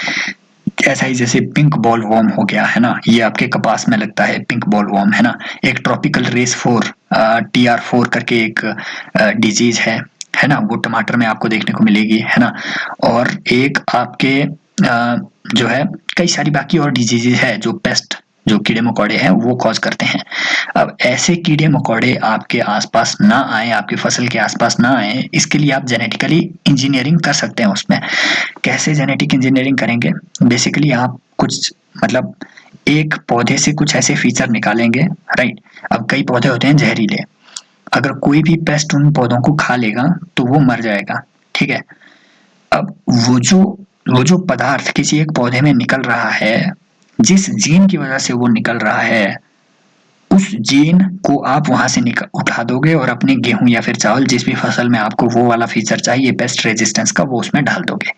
A: ऐसा ही जैसे पिंक बॉल वॉर्म हो गया, है ना, ये आपके कपास में लगता है पिंक बॉल वॉर्म, है ना। एक ट्रॉपिकल रेस 4 TR4 करके एक डिजीज है ना, वो टमाटर में आपको देखने को मिलेगी, है ना। और एक आपके जो है कई सारी बाकी और डिजीजेज है जो पेस्ट, जो कीड़े मकोड़े हैं वो कॉज करते हैं। अब ऐसे कीड़े मकोड़े आपके आसपास ना आए, आपकी फसल के आसपास ना आए, इसके लिए आप जेनेटिकली इंजीनियरिंग कर सकते हैं। उसमें कैसे जेनेटिक इंजीनियरिंग करेंगे? बेसिकली आप कुछ मतलब एक पौधे से कुछ ऐसे फीचर निकालेंगे, राइट। अब कई पौधे होते हैं जहरीले, अगर कोई भी पेस्ट उन पौधों को खा लेगा तो वो मर जाएगा, ठीक है। अब वो जो पदार्थ किसी एक पौधे में निकल रहा है, जिस जीन की वजह से वो निकल रहा है, उस जीन को आप वहां से उठा दोगे और अपने गेहूं या फिर चावल, जिस भी फसल में आपको वो वाला फीचर चाहिए पेस्ट रेजिस्टेंस का, वो उसमें डाल दोगे।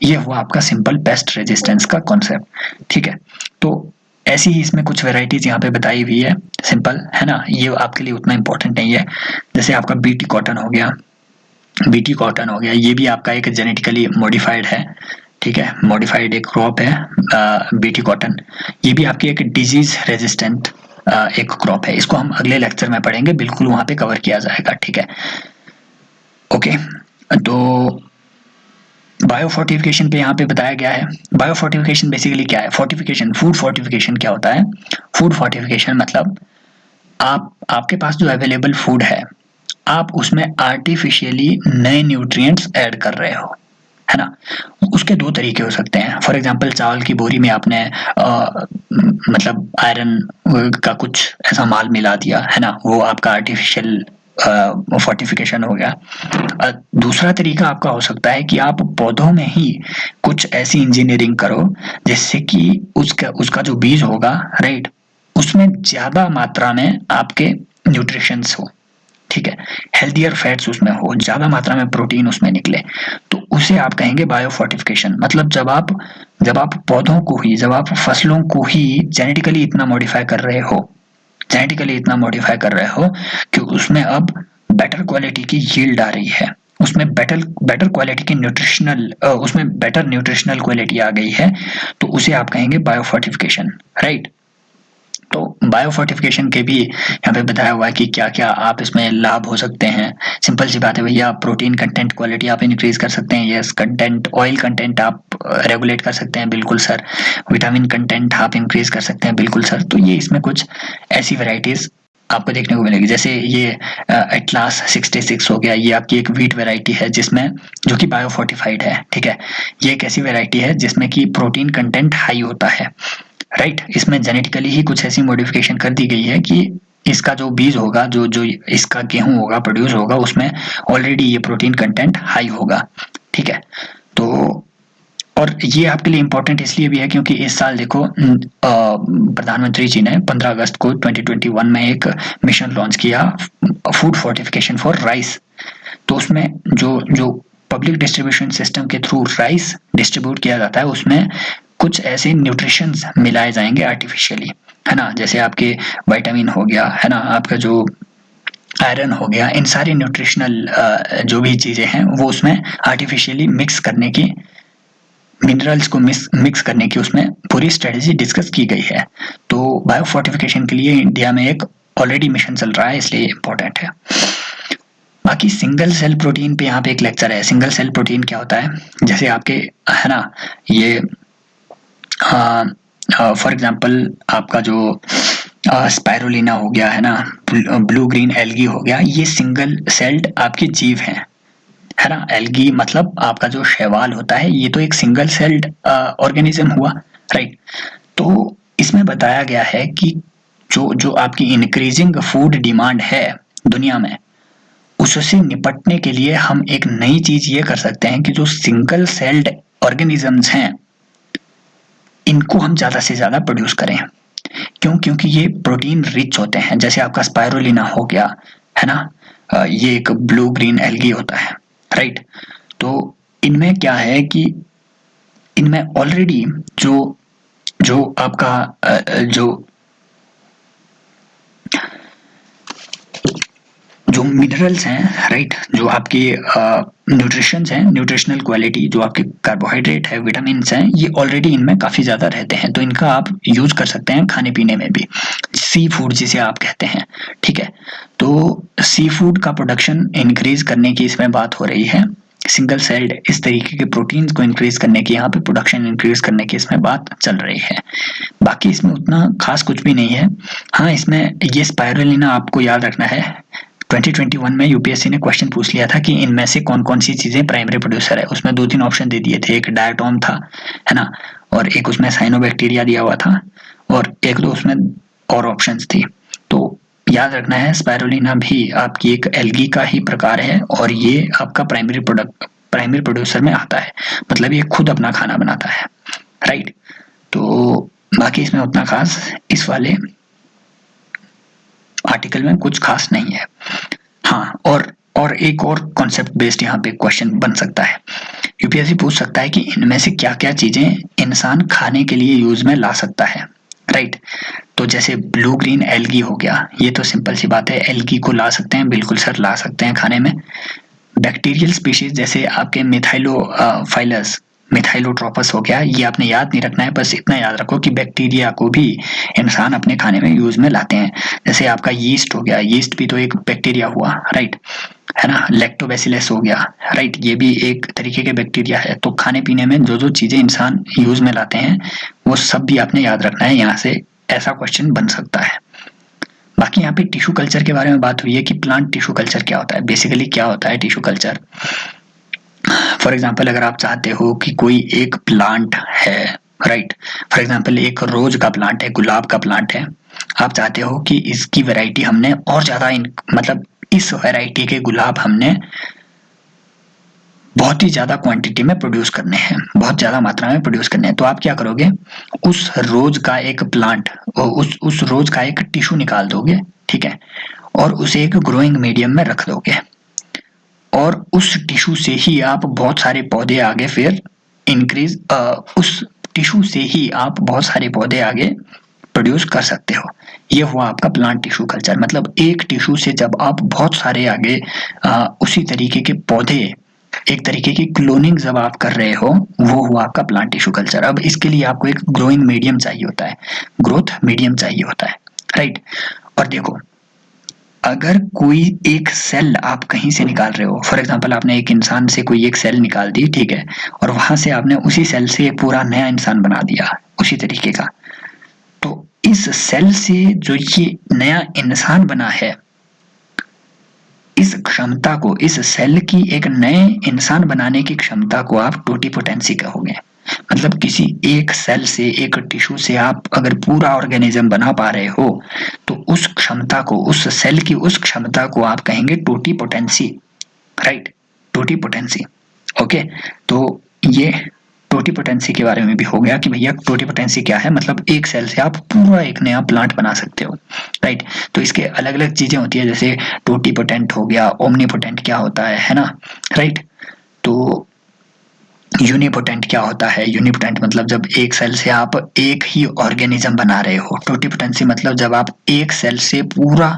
A: ये हुआ आपका सिंपल पेस्ट रेजिस्टेंस का कॉन्सेप्ट, ठीक है। तो ऐसी ही इसमें कुछ वेराइटीज यहाँ पे बताई हुई है, सिंपल, है ना, ये आपके लिए उतना इंपॉर्टेंट नहीं है। जैसे आपका बीटी कॉटन हो गया, ये भी आपका एक जेनेटिकली मॉडिफाइड है, ठीक है, मॉडिफाइड एक क्रॉप है बीटी कॉटन। ये भी आपकी एक डिजीज रेजिस्टेंट एक क्रॉप है। इसको हम अगले लेक्चर में पढ़ेंगे, बिल्कुल वहां पे कवर किया जाएगा, ठीक है। ओके, तो बायोफोर्टिफिकेशन पे यहाँ पे बताया गया है। बायोफोर्टिफिकेशन बेसिकली क्या है? फोर्टिफिकेशन, फूड फोर्टिफिकेशन क्या होता है? फूड फोर्टिफिकेशन मतलब आपके पास जो अवेलेबल फूड है, आप उसमें आर्टिफिशियली नए न्यूट्रिएंट्स ऐड कर रहे हो, है ना। उसके दो तरीके हो सकते हैं। फॉर एग्जांपल चावल की बोरी में आपने मतलब आयरन का कुछ ऐसा माल मिला दिया, है ना, वो आपका आर्टिफिशियल फोर्टिफिकेशन हो गया। दूसरा तरीका आपका हो सकता है कि आप पौधों में ही कुछ ऐसी इंजीनियरिंग करो जिससे कि उसका जो बीज होगा, राइट, उसमें ज्यादा मात्रा में आपके न्यूट्रिशंस हो, ठीक है, हेल्दियर फैट्स उसमें हो, ज्यादा मात्रा में प्रोटीन उसमें निकले, तो उसे आप कहेंगे बायोफोर्टिफिकेशन। मतलब जब आप पौधों को ही, जब आप फसलों को ही जेनेटिकली इतना मॉडिफाई कर रहे हो कि उसमें अब बेटर क्वालिटी की यील्ड आ रही है, उसमें बेटर क्वालिटी की उसमें बेटर न्यूट्रिशनल क्वालिटी आ गई है, तो उसे आप कहेंगे बायोफोर्टिफिकेशन, राइट। तो बायोफोर्टिफिकेशन के भी यहाँ पे बताया हुआ है कि क्या क्या आप इसमें लाभ हो सकते हैं। सिंपल सी बात है भैया, प्रोटीन कंटेंट क्वालिटी आप इंक्रीज कर सकते हैं, यस। कंटेंट, ऑयल कंटेंट आप रेगुलेट कर सकते हैं, बिल्कुल सर। विटामिन कंटेंट आप इंक्रीज कर सकते हैं, बिल्कुल सर। तो ये इसमें कुछ ऐसी वेराइटीज आपको देखने को मिलेगी। जैसे ये एटलास 66 हो गया, ये आपकी एक वीट वेराइटी है जिसमें, जो कि बायोफोर्टिफाइड है, ठीक है। ये एक ऐसी वेराइटी है जिसमें कि प्रोटीन कंटेंट हाई होता है, राइट। इसमें जेनेटिकली ही कुछ ऐसी मॉडिफिकेशन कर दी गई है कि इसका जो बीज होगा, जो इसका गेहूं होगा, प्रोड्यूस होगा, उसमें ऑलरेडी ये प्रोटीन कंटेंट हाई होगा, ठीक है। तो और ये आपके लिए इम्पोर्टेंट इसलिए भी है क्योंकि इस साल देखो प्रधानमंत्री जी ने 15 अगस्त को 2021 में एक मिशन लॉन्च किया, फूड फोर्टिफिकेशन फॉर राइस। तो उसमें जो पब्लिक डिस्ट्रीब्यूशन सिस्टम के थ्रू राइस डिस्ट्रीब्यूट किया जाता है, उसमें कुछ ऐसे न्यूट्रिशंस मिलाए जाएंगे आर्टिफिशियली, है ना। जैसे आपके विटामिन हो गया, है ना, आपका जो आयरन हो गया, इन सारी न्यूट्रिशनल जो भी चीजें हैं वो उसमें आर्टिफिशियली मिक्स करने की मिनरल्स को मिक्स करने की उसमें पूरी स्ट्रेटेजी डिस्कस की गई है। तो बायो फोर्टिफिकेशन के लिए इंडिया में एक ऑलरेडी मिशन चल रहा है, इसलिए इम्पोर्टेंट है। बाकी सिंगल सेल प्रोटीन पे यहाँ पे एक लेक्चर है। सिंगल सेल प्रोटीन क्या होता है, जैसे आपके है ना, ये फॉर एग्जांपल आपका जो स्पाइरुलिना हो गया है ना, ब्लू ग्रीन एल्गी हो गया, ये सिंगल सेल्ड आपके जीव हैं, है ना। एल्गी मतलब आपका जो शैवाल होता है, ये तो एक सिंगल सेल्ड ऑर्गेनिज्म हुआ, राइट। तो इसमें बताया गया है कि जो आपकी इंक्रीजिंग फूड डिमांड है दुनिया में, उससे निपटने के लिए हम एक नई चीज ये कर सकते हैं कि जो सिंगल सेल्ड ऑर्गेनिजम्स हैं, इनको हम ज्यादा से ज्यादा प्रोड्यूस करें। क्यों? क्योंकि ये प्रोटीन रिच होते हैं। जैसे आपका स्पाइरुलिना हो गया, है ना, ये एक ब्लू ग्रीन एल्गी होता है, राइट। तो इनमें क्या है कि इनमें ऑलरेडी जो जो आपका जो मिनरल्स हैं, राइट, जो आपके न्यूट्रिशंस हैं, न्यूट्रिशनल क्वालिटी, जो आपके कार्बोहाइड्रेट है, विटामिन्स हैं, ये ऑलरेडी इनमें काफ़ी ज़्यादा रहते हैं। तो इनका आप यूज कर सकते हैं खाने पीने में भी, सी फूड जिसे आप कहते हैं, ठीक है। तो सी फूड का प्रोडक्शन इंक्रीज करने की इसमें बात हो रही है। सिंगल सेल्ड इस तरीके के प्रोटीन्स को इंक्रीज करने की, यहाँ पे प्रोडक्शन इंक्रीज करने की इसमें बात चल रही है। बाकी इसमें उतना खास कुछ भी नहीं है। हाँ, इसमें ये स्पाइरुलिना आपको याद रखना है, 2021 में यूपीएससी ने क्वेश्चन पूछ लिया था कि इनमें से कौन कौन सी चीजें प्राइमरी प्रोड्यूसर है। उसमें 2-3 ऑप्शन दे दिए थे, एक डायटोम था, है ना, और एक उसमें साइनोबैक्टीरिया दिया हुआ था, और एक दो उसमें और ऑप्शंस थी। तो याद रखना है, स्पाइरुलिना भी आपकी एक एल्गी का ही प्रकार है, और ये आपका प्राइमरी प्रोड्यूसर में आता है, मतलब ये खुद अपना खाना बनाता है, राइट। तो बाकी इसमें उतना खास इस वाले आर्टिकल में कुछ खास नहीं है। हाँ, और एक और कॉन्सेप्ट बेस्ड यहाँ पे क्वेश्चन बन सकता है। यूपीएससी पूछ सकता है कि इनमें से क्या क्या चीजें इंसान खाने के लिए यूज में ला सकता है, राइट। तो जैसे ब्लू ग्रीन एल्गी हो गया, ये तो सिंपल सी बात है, एल्गी को ला सकते हैं, बिल्कुल सर ला सकते हैं खाने में। बैक्टीरियल स्पीशीज जैसे आपके मिथाइलोफाइलस, मिथाइलोट्रोपस हो गया, ये आपने याद नहीं रखना है, बस इतना याद रखो कि बैक्टीरिया को भी इंसान अपने खाने में यूज में लाते हैं। जैसे आपका यीस्ट हो गया, यीस्ट भी तो एक बैक्टीरिया हुआ, राइट, है ना। लैक्टोबैसिलस हो गया, राइट, ये भी एक तरीके के बैक्टीरिया है। तो खाने पीने में जो जो चीजें इंसान यूज में लाते हैं, वो सब भी आपने याद रखना है, यहाँ से ऐसा क्वेश्चन बन सकता है। बाकी यहाँ पे टिश्यू कल्चर के बारे में बात हुई है कि प्लांट टिश्यू कल्चर क्या होता है। बेसिकली क्या होता है टिश्यू कल्चर, फॉर एग्जाम्पल अगर आप चाहते हो कि कोई एक प्लांट है, राइट, फॉर एग्जाम्पल एक रोज का प्लांट है, गुलाब का प्लांट है, आप चाहते हो कि इसकी वैरायटी हमने और ज्यादा मतलब इस वैरायटी के गुलाब हमने बहुत ही ज्यादा क्वांटिटी में प्रोड्यूस करने हैं, बहुत ज्यादा मात्रा में प्रोड्यूस करने हैं। तो आप क्या करोगे, उस रोज का एक प्लांट, उस रोज का एक टिश्यू निकाल दोगे, ठीक है, और उसे एक ग्रोइंग मीडियम में रख दोगे, और उस टिश्यू से ही आप बहुत सारे पौधे आगे फिर इंक्रीज उस टिश्यू से ही आप बहुत सारे पौधे आगे प्रोड्यूस कर सकते हो। ये हुआ आपका प्लांट टिश्यू कल्चर। मतलब एक टिश्यू से जब आप बहुत सारे आगे उसी तरीके के पौधे, एक तरीके की क्लोनिंग जब आप कर रहे हो, वो हुआ आपका प्लांट टिश्यू कल्चर। अब इसके लिए आपको एक ग्रोइंग मीडियम चाहिए होता है, ग्रोथ मीडियम चाहिए होता है, राइट। और देखो, अगर कोई एक सेल आप कहीं से निकाल रहे हो, फॉर एग्जांपल आपने एक इंसान से कोई एक सेल निकाल दी, ठीक है, और वहां से आपने उसी सेल से एक पूरा नया इंसान बना दिया उसी तरीके का, तो इस सेल से जो ये नया इंसान बना है, इस क्षमता को, इस सेल की एक नए इंसान बनाने की क्षमता को आप टोटिपोटेंसी कहोगे। मतलब किसी एक सेल से, एक टिश्यू से आप अगर पूरा ऑर्गेनिज्म बना पा रहे हो, तो उस क्षमता को, उस सेल की उस क्षमता को आप कहेंगे टोटिपोटेंसी, राइट, टोटिपोटेंसी। ओके, तो ये टोटिपोटेंसी के बारे में भी हो गया कि भैया टोटिपोटेंसी क्या है। मतलब एक सेल से आप पूरा एक नया प्लांट बना सकते हो, राइट। तो इसके अलग अलग चीजें होती है, जैसे टोटिपोटेंट हो गया, ओमनीपोटेंट क्या होता है ना, राइट। तो यूनिपोटेंट क्या होता है, यूनिपोटेंट मतलब जब एक सेल से आप एक ही ऑर्गेनिज्म बना रहे हो। टोटिपोटेंसी मतलब जब आप एक सेल से पूरा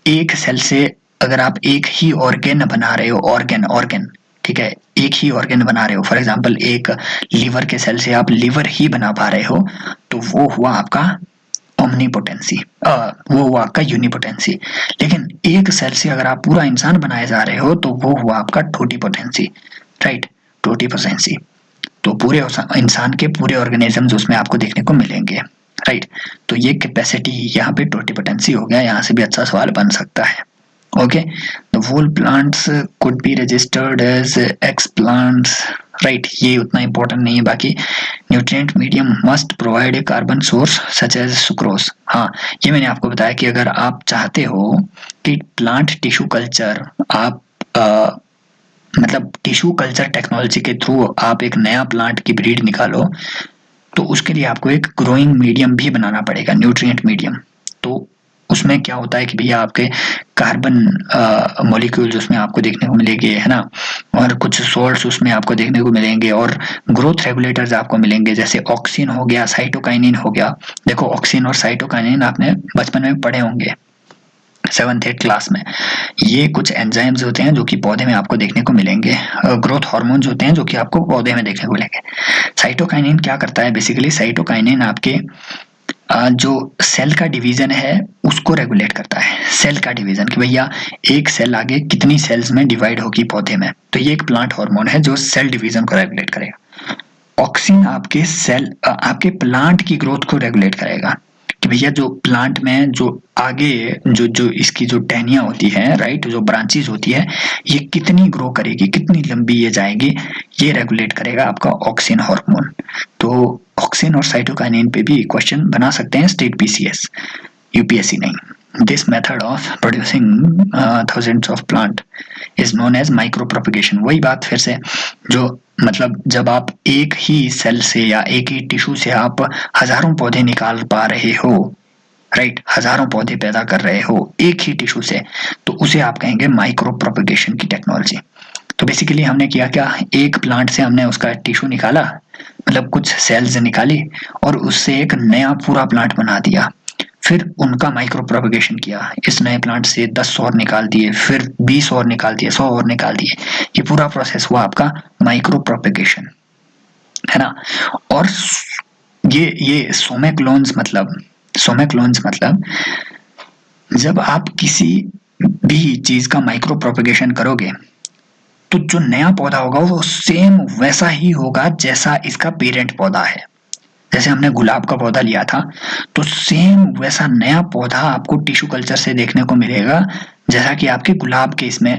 A: एक सेल से अगर आप एक ही ऑर्गेन बना रहे हो, ऑर्गेन, ठीक है, एक ही ऑर्गन बना रहे हो, फॉर एग्जांपल एक लीवर के सेल से आप लीवर ही बना पा रहे हो, तो वो हुआ आपका ओमनीपोटेंसी, वो हुआ आपका यूनिपोटेंसी। लेकिन एक सेल से अगर आप पूरा इंसान बनाए जा रहे हो तो वो हुआ आपका टोटीपोटेंसी, राइट, टोटीपोटेंसी। तो पूरे इंसान के पूरे ऑर्गेनिजम्स उसमें आपको देखने को मिलेंगे, राइट। तो ये कैपेसिटी यहाँ पे टोटीपोटेंसी हो गया, यहाँ से भी अच्छा सवाल बन सकता है। Okay, the whole plants could be registered as X plants, right, ये उतना इंपॉर्टेंट नहीं है। बाकी nutrient medium must provide a carbon source such as sucrose. हाँ, ये मैंने आपको बताया कि अगर आप चाहते हो कि प्लांट टिश्यू कल्चर आप मतलब टिश्यू कल्चर टेक्नोलॉजी के थ्रू आप एक नया प्लांट की ब्रीड निकालो, तो उसके लिए आपको एक ग्रोइंग मीडियम भी बनाना पड़ेगा, न्यूट्रिएंट मीडियम। तो उसमें क्या होता है कि भैया आपके कार्बन मॉलिक्यूल्स उसमें आपको देखने को मिलेंगे, है ना, और कुछ सोल्ट्स उसमें आपको देखने को मिलेंगे, और ग्रोथ रेगुलेटर्स आपको मिलेंगे, जैसे ऑक्सिन हो गया, साइटोकाइनिन हो गया। देखो ऑक्सिन और साइटोकाइनिन आपने बचपन में पढ़े होंगे 7th 8th क्लास में। ये कुछ एंजाइम्स होते हैं जो कि पौधे में आपको देखने को मिलेंगे, ग्रोथ हार्मोन्स होते हैं जो कि आपको पौधे में देखने को मिलेंगे। साइटोकाइनिन क्या करता है, बेसिकली साइटोकाइनिन आपके जो सेल का डिवीजन है उसको रेगुलेट करता है, सेल का डिवीजन, कि भैया एक सेल आगे कितनी सेल्स में डिवाइड होगी पौधे में। तो ये एक प्लांट हार्मोन है जो सेल डिवीजन को रेगुलेट करेगा। ऑक्सिन आपके सेल आपके प्लांट की ग्रोथ को रेगुलेट करेगा, कि भैया जो प्लांट में जो आगे जो जो इसकी जो टहनियां होती है, राइट, जो ब्रांचेस होती है, ये कितनी ग्रो करेगी, कितनी लंबी ये जाएगी, ये रेगुलेट करेगा आपका ऑक्सिन हार्मोन। तो ऑक्सिन और साइटोकाइनिन पे भी क्वेश्चन बना सकते हैं स्टेट पीसीएस, यूपीएससी नहीं। This method of producing thousands of plant is known as micro propagation. वही बात फिर से, जो मतलब जब आप एक ही सेल से या एक ही टिश्यू से आप हजारों पौधे निकाल पा रहे हो, राइट, हजारों पौधे पैदा कर रहे हो एक ही टिश्यू से, तो उसे आप कहेंगे माइक्रो प्रोपगेशन की टेक्नोलॉजी। तो बेसिकली हमने किया क्या, एक प्लांट से हमने उसका टिश्यू निकाला, मतलब कुछ सेल्स निकाली, और उससे एक नया पूरा प्लांट बना दिया, फिर उनका माइक्रो प्रोपगेशन किया, इस नए प्लांट से 10 और निकाल दिए, फिर 20 और निकाल दिए, 100 और निकाल दिए, ये पूरा प्रोसेस हुआ आपका माइक्रो प्रोपगेशन, है ना। और ये सोमेक्लोन्स मतलब जब आप किसी भी चीज का माइक्रो प्रोपगेशन करोगे तो जो नया पौधा होगा वो सेम वैसा ही होगा जैसा इसका पेरेंट पौधा है। जैसे हमने गुलाब का पौधा लिया था, तो सेम वैसा नया पौधा आपको टिश्यू कल्चर से देखने को मिलेगा, जैसा कि आपके गुलाब के इसमें,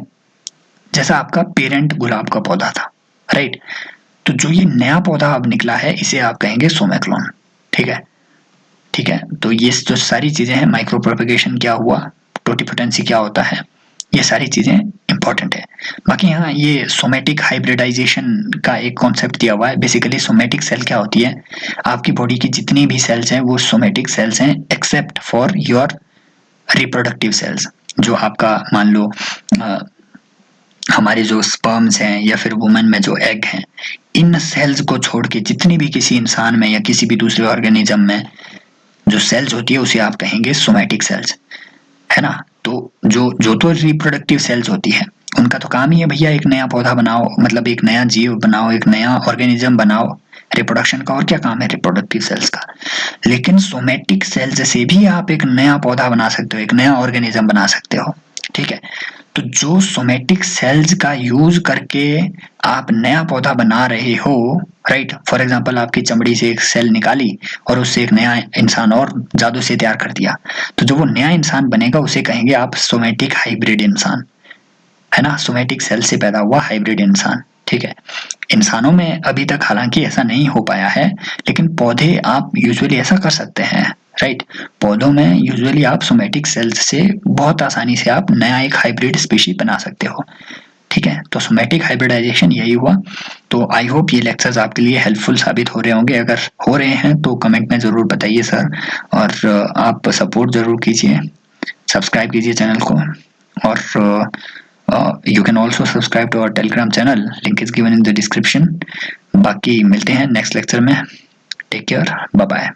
A: जैसा आपका पेरेंट गुलाब का पौधा था, राइट। तो जो ये नया पौधा अब निकला है इसे आप कहेंगे सोमेक्लोन, ठीक है, ठीक है। तो ये जो सारी चीजें हैं, माइक्रो प्रोपगेशन क्या हुआ, टोटीपोटेंसी क्या होता है, ये सारी चीजें इंपॉर्टेंट है। बाकी यहाँ ये सोमेटिक हाइब्रिडाइजेशन का एक कॉन्सेप्ट दिया हुआ है। बेसिकली सोमेटिक सेल क्या होती है, आपकी बॉडी की जितनी भी सेल्स हैं वो सोमेटिक सेल्स हैं, except for your reproductive cells. जो आपका मान लो हमारे जो स्पर्म्स हैं या फिर वुमेन में जो एग हैं, इन सेल्स को छोड़ के जितनी भी किसी इंसान में या किसी भी दूसरे ऑर्गेनिज्म में जो सेल्स होती है उसे आप कहेंगे सोमेटिक सेल्स, है ना। तो जो तो रिप्रोडक्टिव सेल्स होती है उनका तो काम ही है भैया एक नया पौधा बनाओ, मतलब एक नया जीव बनाओ, एक नया ऑर्गेनिज्म बनाओ, रिप्रोडक्शन का और क्या काम है रिप्रोडक्टिव सेल्स का। लेकिन सोमेटिक सेल्स से भी आप एक नया पौधा बना सकते हो, एक नया ऑर्गेनिज्म बना सकते हो, ठीक है। तो जो सोमेटिक सेल्स का यूज करके आप नया पौधा बना रहे हो, राइट, फॉर एग्जांपल आपकी चमड़ी से एक सेल निकाली और उससे एक नया इंसान और जादू से तैयार कर दिया, तो जो वो नया इंसान बनेगा उसे कहेंगे आप सोमेटिक हाइब्रिड इंसान, है ना, सोमेटिक सेल से पैदा हुआ हाइब्रिड इंसान, ठीक है। इंसानों में अभी तक हालांकि ऐसा नहीं हो पाया है, लेकिन पौधे आप यूजुअली ऐसा कर सकते हैं, राइट। पौधों में यूजुअली आप सोमेटिक सेल्स से बहुत आसानी से आप नया एक हाइब्रिड स्पीशीज बना सकते हो, ठीक है। तो सोमेटिक हाइब्रिडाइजेशन यही हुआ। तो आई होप ये लेक्चर्स आपके लिए हेल्पफुल साबित हो रहे होंगे, अगर हो रहे हैं तो कमेंट में ज़रूर बताइए सर, और आप सपोर्ट ज़रूर कीजिए, सब्सक्राइब कीजिए चैनल को, और you can also subscribe to our telegram channel, link is given in the description। बाकी मिलते हैं नेक्स्ट लेक्चर में, टेक केयर, बाय बाय।